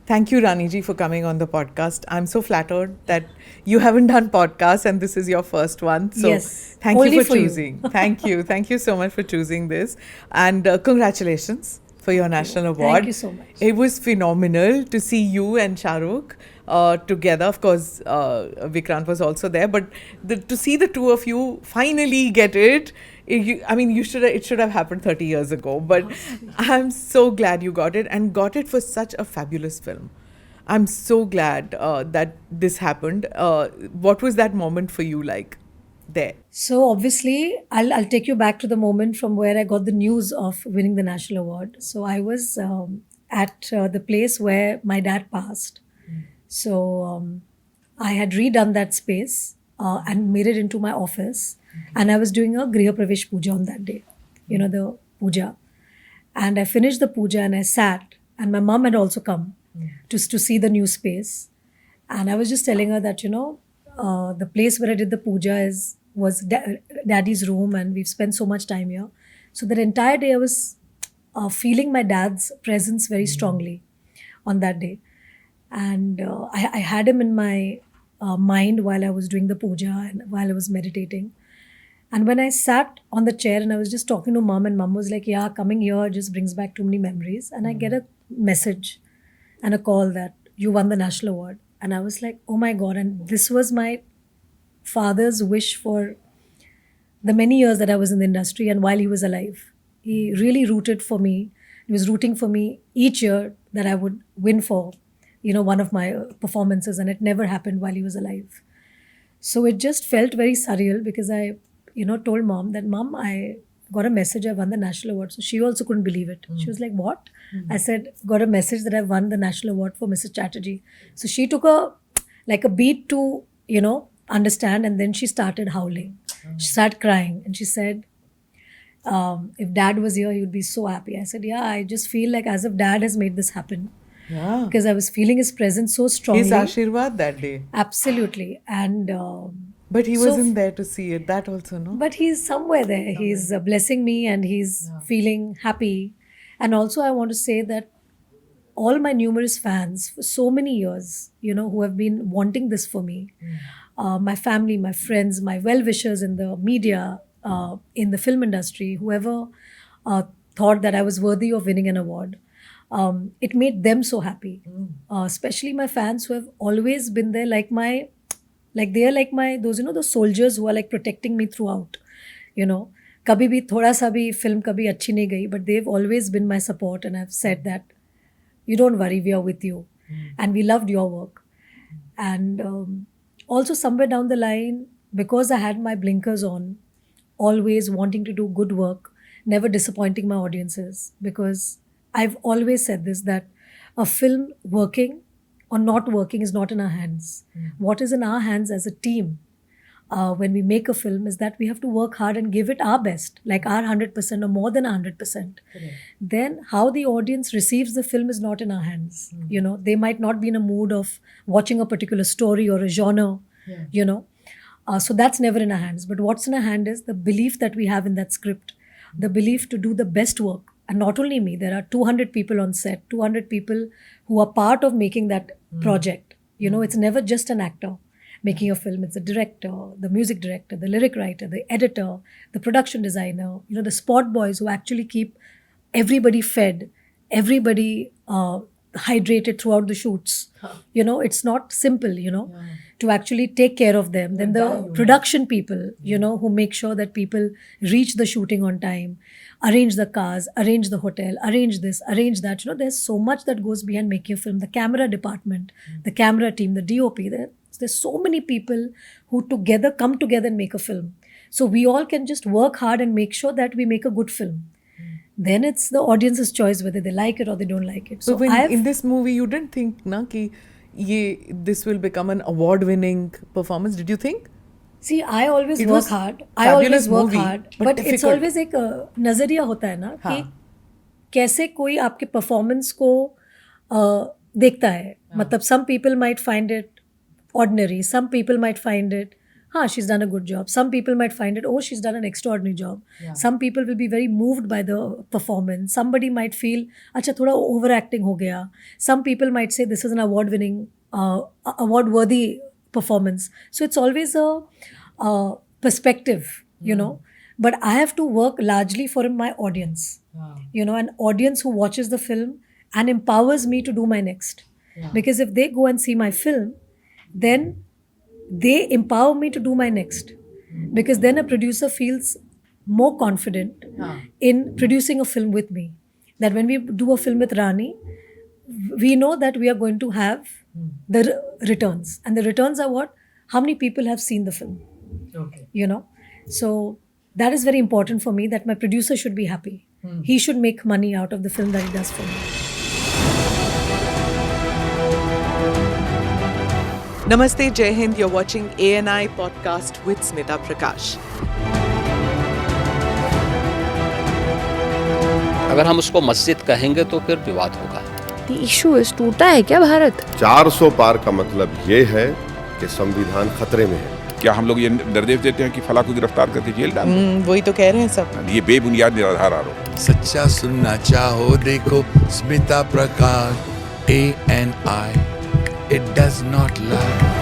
Thank you, Raniji, for coming on the podcast. I'm so flattered that you haven't done podcasts and this is your first one. So Yes, thank you only for for you. choosing. Thank you. Thank you so much for choosing this. And congratulations for your Thank you. national Thank award. you so much. It was phenomenal to see you and Shahrukh together. Of course, Vikrant was also there, but to see the two of you finally get it, I mean, it should have happened 30 years ago. But I'm so glad you got it and got it for such a fabulous film. I'm so glad that this happened. What was that moment for you like there? So obviously, I'll take you back to the moment from where I got the news of winning the national award. So I was at the place where my dad passed. So I had redone that space and made it into my office, and I was doing a Griha Pravesh Puja on that day. You know, the puja. And I finished the puja and I sat, and my mom had also come to see the new space. And I was just telling her that, the place where I did the puja was daddy's room, and we've spent so much time here. So that entire day I was feeling my dad's presence very strongly on that day. And I had him in my mind while I was doing the puja and while I was meditating. And when I sat on the chair and I was just talking to mom, and mom was like, "Yeah, coming here just brings back too many memories." And I get a message and a call that you won the national award. And I was like, "Oh my God." And this was my father's wish for the many years that I was in the industry and while he was alive. He really rooted for me. He was rooting for me each year that I would win for, one of my performances, and it never happened while he was alive. So it just felt very surreal because I, told mom that, "Mom, I got a message I won the national award." So she also couldn't believe it. She was like, "What?" I said, "Got a message that I won the national award for Mrs. Chatterjee." So she took a beat to, understand, and then she started howling. She started crying and she said, "If dad was here, he would be so happy." I said, "Yeah, I just feel like as if dad has made this happen Yeah. because I was feeling his presence so His strongly." Ashirwad that day. Absolutely. And But he so, wasn't there to see it. That also, no? but he's somewhere there. He's blessing me and he's feeling happy. And also, I want to say that all my numerous fans for so many years, who have been wanting this for me, my family, my friends, my well wishers in the media, in the film industry, whoever uh, thought that I was worthy of winning an award, it made them so happy. Especially my fans who have always been there, like they are like my those those soldiers who are like protecting me throughout. You know, कभी भी थोड़ा सा भी film कभी अच्छी नहीं गई, but they've always been my support, and I've said that you don't worry, we are with you, and we loved your work. And also somewhere down the line, because I had my blinkers on, always wanting to do good work, never disappointing my audiences, because I've always said this, that a film working or not working is not in our hands. What is in our hands as a team, when we make a film, is that we have to work hard and give it our best, like our 100% or more than 100%. Then how the audience receives the film is not in our hands. They might not be in a mood of watching a particular story or a genre. you know so that's never in our hands. But what's in our hand is the belief that we have in that script, the belief to do the best work. And not only me, there are 200 people on set, 200 people who are part of making that project. It's never just an actor making a film. It's the director, the music director, the lyric writer, the editor, the production designer, the spot boys who actually keep everybody fed, everybody hydrated throughout the shoots. It's not simple, to actually take care of them. Then the production people, who make sure that people reach the shooting on time, arrange the cars, arrange the hotel, arrange this, arrange that. There's so much that goes behind making a film. The camera department, the camera team, the DOP, there's so many people who together come together and make a film. So we all can just work hard and make sure that we make a good film. Then it's the audience's choice whether they like it or they don't like it. So So when in I've this movie, you didn't think na ki this will become an award-winning performance. Did you think? See, I always It work was hard. I fabulous always work movie, hard. but But it's difficult. always एक नजरिया होता है ना कि हाँ. कैसे कोई आपके परफॉर्मेंस को देखता है. मतलब some people might find it ordinary, some people might find it, she's done a good job. Some people might find it, oh, she's done an extraordinary job. Some people will be very moved by the performance. Somebody might feel, acha, thoda overacting ho gaya. Some people might say this is an award-winning, award-worthy performance. So it's always a perspective, you know. But I have to work largely for my audience, you know, an audience who watches the film and empowers me to do my next. Because if they go and see my film, then they empower me to do my next. Because then a producer feels more confident in producing a film with me. That when we do a film with Rani, we know that we are going to have the returns. And the returns are what? How many people have seen the film? Okay. You know? So that is very important for me, that my producer should be happy. He should make money out of the film that he does for me. Namaste, Jai Hind. You're watching ANI podcast with Smita Prakash. अगर हम उसको मस्जिद कहेंगे तो फिर विवाद होगा। The issue is, टूटा है क्या भारत? 400 पार का मतलब ये है कि संविधान खतरे में है। क्या हम लोग ये निर्देश देते हैं कि फला को गिरफ्तार करके जेल डाल दें? वही तो कह रहे हैं सब। ये बेबुनियाद निराधार आरोप। सच्चा सुनना चाहो देखो स्मिता प्रकाश ANI, it does not lie.